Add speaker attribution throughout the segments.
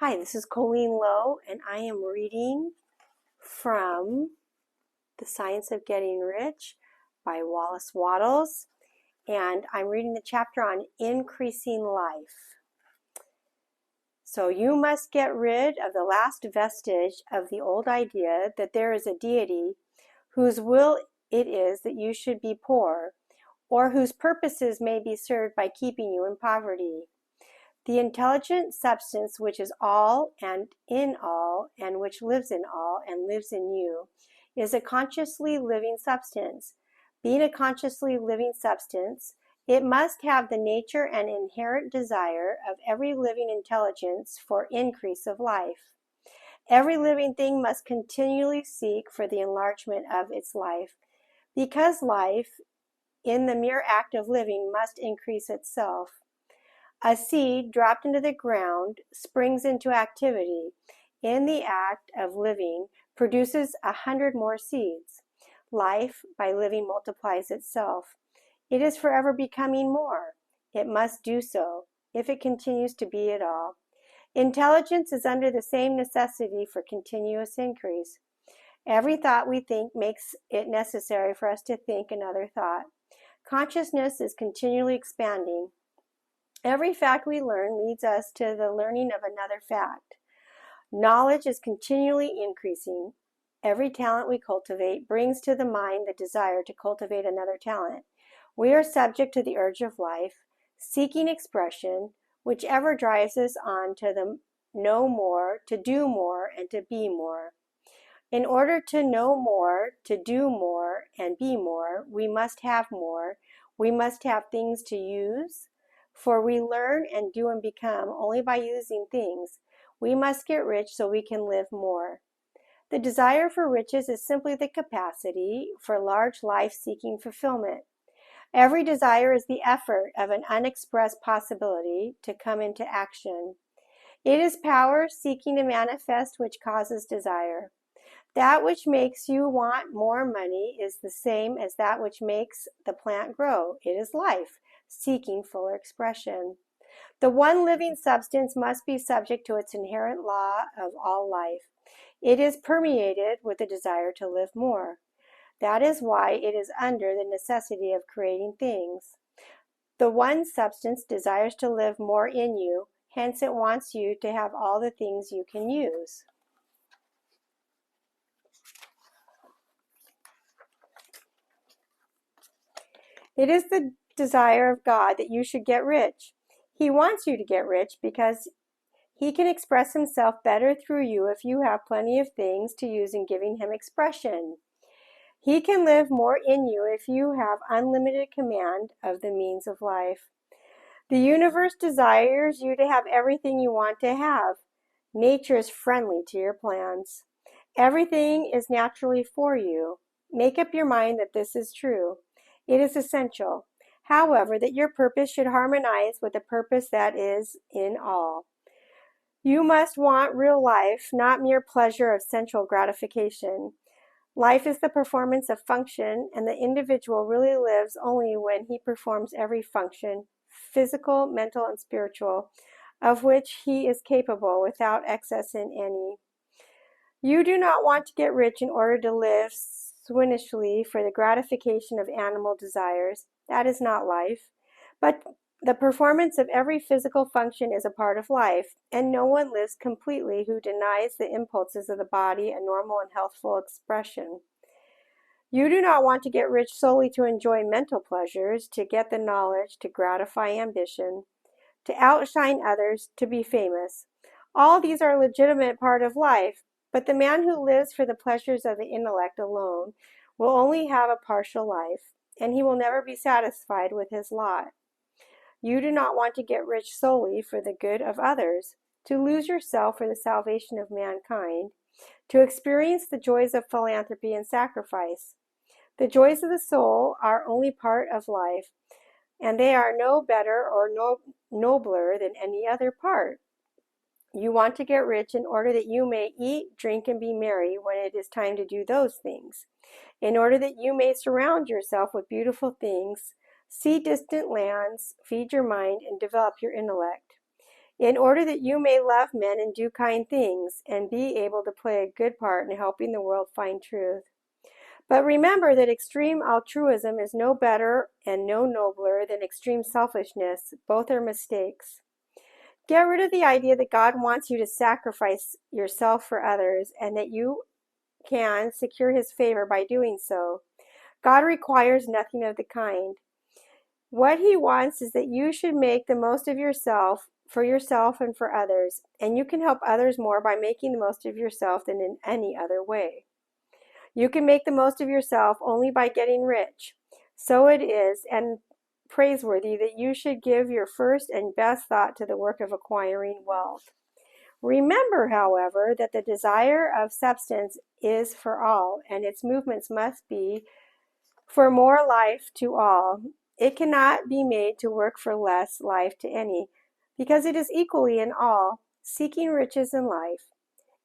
Speaker 1: Hi, this is Colleen Lowe, and I am reading from The Science of Getting Rich by Wattles, and I'm reading the chapter on increasing life. So you must get rid of the last vestige of the old idea that there is a deity whose will it is that you should be poor, or whose purposes may be served by keeping you in poverty. The intelligent substance which is all and in all, and which lives in all and lives in you, is a consciously living substance. Being a consciously living substance, it must have the nature and inherent desire of every living intelligence for increase of life. Every living thing must continually seek for the enlargement of its life, because life, in the mere act of living, must increase itself. A seed dropped into the ground springs into activity. In the act of living, produces 100 more seeds. Life, by living, multiplies itself. It is forever becoming more. It must do so, if it continues to be at all. Intelligence is under the same necessity for continuous increase. Every thought we think makes it necessary for us to think another thought. Consciousness is continually expanding. Every fact we learn leads us to the learning of another fact. Knowledge is continually increasing. Every talent we cultivate brings to the mind the desire to cultivate another talent. We are subject to the urge of life, seeking expression, whichever drives us on to the know more, to do more, and to be more. In order to know more, to do more, and be more, we must have more. We must have things to use, for we learn and do and become only by using things. We must get rich so we can live more. The desire for riches is simply the capacity for large life-seeking fulfillment. Every desire is the effort of an unexpressed possibility to come into action. It is power seeking to manifest which causes desire. That which makes you want more money is the same as that which makes the plant grow. It is life, seeking fuller expression. The one living substance must be subject to its inherent law of all life. It is permeated with the desire to live more. That is why it is under the necessity of creating things. The one substance desires to live more in you, hence it wants you to have all the things you can use. It is the desire of God that you should get rich. He wants you to get rich because he can express himself better through you if you have plenty of things to use in giving him expression. He can live more in you if you have unlimited command of the means of life. The universe desires you to have everything you want to have. Nature is friendly to your plans. Everything is naturally for you. Make up your mind that this is true. It is essential, however, that your purpose should harmonize with the purpose that is in all. You must want real life, not mere pleasure of sensual gratification. Life is the performance of function, and the individual really lives only when he performs every function, physical, mental, and spiritual, of which he is capable without excess in any. You do not want to get rich in order to live swinishly for the gratification of animal desires. That is not life. But the performance of every physical function is a part of life, and no one lives completely who denies the impulses of the body a normal and healthful expression. You do not want to get rich solely to enjoy mental pleasures, to get the knowledge, to gratify ambition, to outshine others, to be famous. All these are a legitimate part of life, but the man who lives for the pleasures of the intellect alone will only have a partial life, and he will never be satisfied with his lot. You do not want to get rich solely for the good of others, to lose yourself for the salvation of mankind, to experience the joys of philanthropy and sacrifice. The joys of the soul are only part of life, and they are no better or nobler than any other part. You want to get rich in order that you may eat, drink, and be merry when it is time to do those things, in order that you may surround yourself with beautiful things, see distant lands, feed your mind, and develop your intellect. in order that you may love men and do kind things, and be able to play a good part in helping the world find truth. But remember that extreme altruism is no better and no nobler than extreme selfishness. Both are mistakes. Get rid of the idea that God wants you to sacrifice yourself for others and that you can secure his favor by doing so. God requires nothing of the kind. What he wants is that you should make the most of yourself for yourself and for others, and you can help others more by making the most of yourself than in any other way. You can make the most of yourself only by getting rich. So it is, and praiseworthy, that you should give your first and best thought to the work of acquiring wealth. Remember, however, that the desire of substance is for all, and its movements must be for more life to all. It cannot be made to work for less life to any, because it is equally in all, seeking riches in life.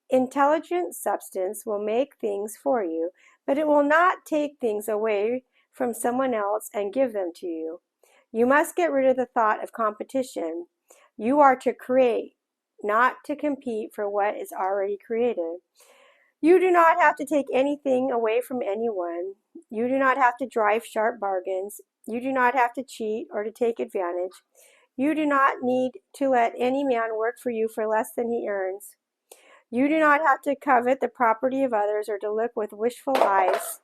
Speaker 1: Intelligent substance will make things for you, but it will not take things away from someone else and give them to you. You must get rid of the thought of competition. You are to create, not to compete for what is already created. You do not have to take anything away from anyone. You do not have to drive sharp bargains. You do not have to cheat or to take advantage. You do not need to let any man work for you for less than he earns. You do not have to covet the property of others or to look with wishful eyes.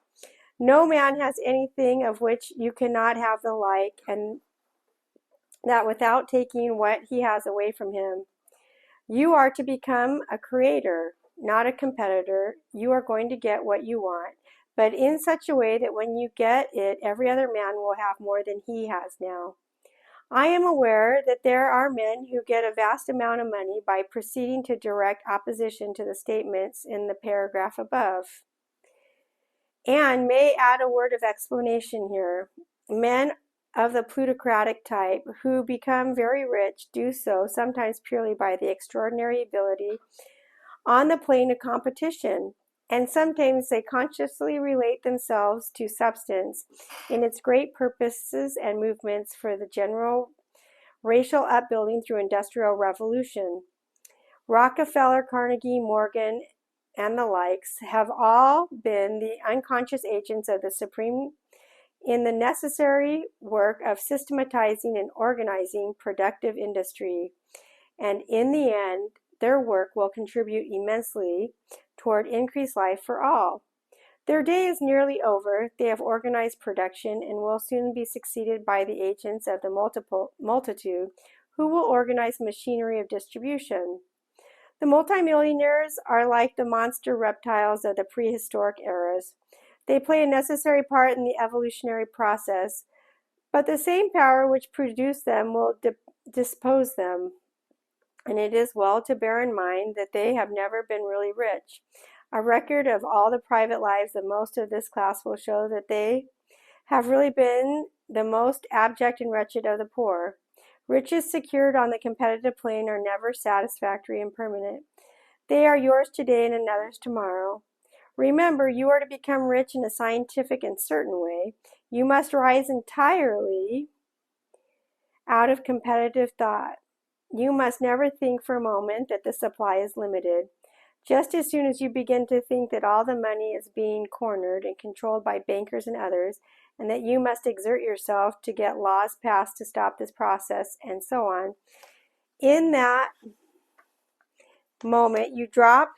Speaker 1: No man has anything of which you cannot have the like, and that without taking what he has away from him. You are to become a creator, not a competitor. You are going to get what you want, but in such a way that when you get it, every other man will have more than he has now. I am aware that there are men who get a vast amount of money by proceeding to direct opposition to the statements in the paragraph above. And may add a word of explanation here. Men of the plutocratic type who become very rich do so sometimes purely by the extraordinary ability on the plane of competition, and sometimes they consciously relate themselves to substance in its great purposes and movements for the general racial upbuilding through industrial revolution. Rockefeller, Carnegie, Morgan, and the likes have all been the unconscious agents of the supreme in the necessary work of systematizing and organizing productive industry, and in the end, their work will contribute immensely toward increased life for all. Their day is nearly over. They have organized production and will soon be succeeded by the agents of the multitude who will organize machinery of distribution. The multimillionaires are like the monster reptiles of the prehistoric eras. They play a necessary part in the evolutionary process, but the same power which produced them will dispose them. And it is well to bear in mind that they have never been really rich. A record of all the private lives of most of this class will show that they have really been the most abject and wretched of the poor. Riches secured on the competitive plane are never satisfactory and permanent. They are yours today and another's tomorrow. Remember, you are to become rich in a scientific and certain way. You must rise entirely out of competitive thought. You must never think for a moment that the supply is limited. Just as soon as you begin to think that all the money is being cornered and controlled by bankers and others, and that you must exert yourself to get laws passed to stop this process, and so on, in that moment you drop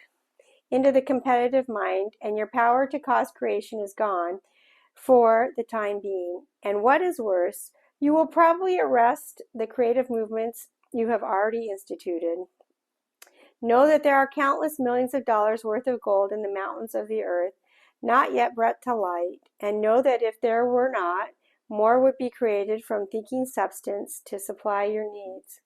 Speaker 1: into the competitive mind, and your power to cause creation is gone for the time being. And what is worse, you will probably arrest the creative movements you have already instituted. Know that there are countless millions of dollars worth of gold in the mountains of the earth, not yet brought to light, and know that if there were not, more would be created from thinking substance to supply your needs.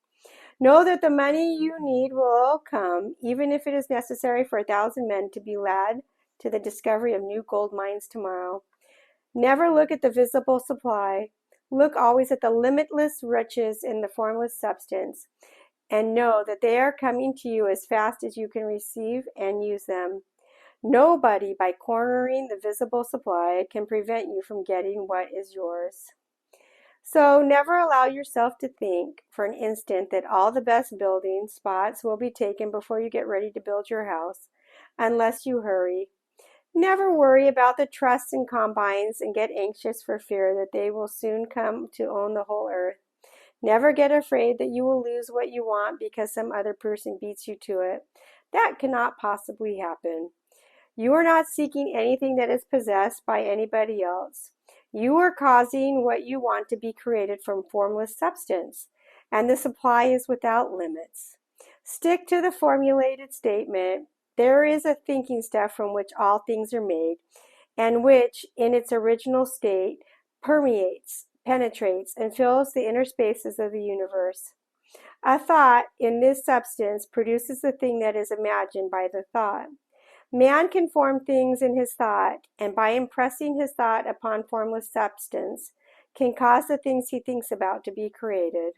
Speaker 1: Know that the money you need will come, even if it is necessary for 1,000 men to be led to the discovery of new gold mines tomorrow. Never look at the visible supply. Look always at the limitless riches in the formless substance, and know that they are coming to you as fast as you can receive and use them. Nobody, by cornering the visible supply, can prevent you from getting what is yours. So never allow yourself to think for an instant that all the best building spots will be taken before you get ready to build your house, unless you hurry. Never worry about the trusts and combines and get anxious for fear that they will soon come to own the whole earth. Never get afraid that you will lose what you want because some other person beats you to it. That cannot possibly happen. You are not seeking anything that is possessed by anybody else. You are causing what you want to be created from formless substance, and the supply is without limits. Stick to the formulated statement, there is a thinking stuff from which all things are made, and which, in its original state, permeates, penetrates, and fills the inner spaces of the universe. A thought in this substance produces the thing that is imagined by the thought. Man can form things in his thought, and by impressing his thought upon formless substance, can cause the things he thinks about to be created.